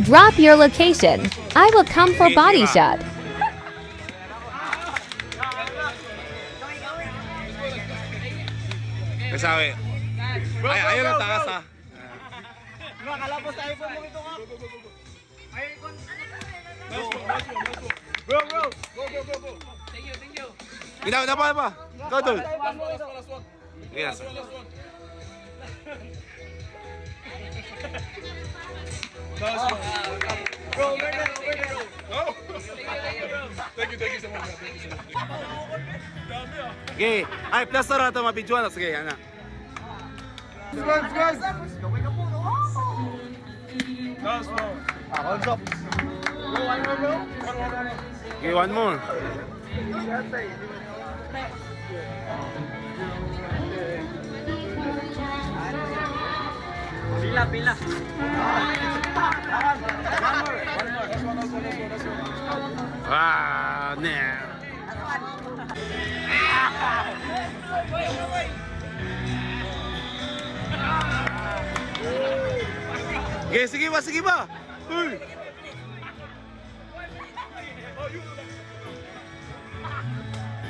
Drop your location. I will come for body shot. Kasabi. Ay, ayun ang takas ha. Nakalapos tayo po mo ito nga. Bro. Go. Thank you. Ginawa pa. Go, Dol. Yes. Bro, over there. Thank you so much. Okay. Ay, plus na rata mapidjuan. Sige, yan na. Guys. Last one. Hold up. Bro. Okay, one more. Pila. Ah, nah. Okay, sige ba? Uy.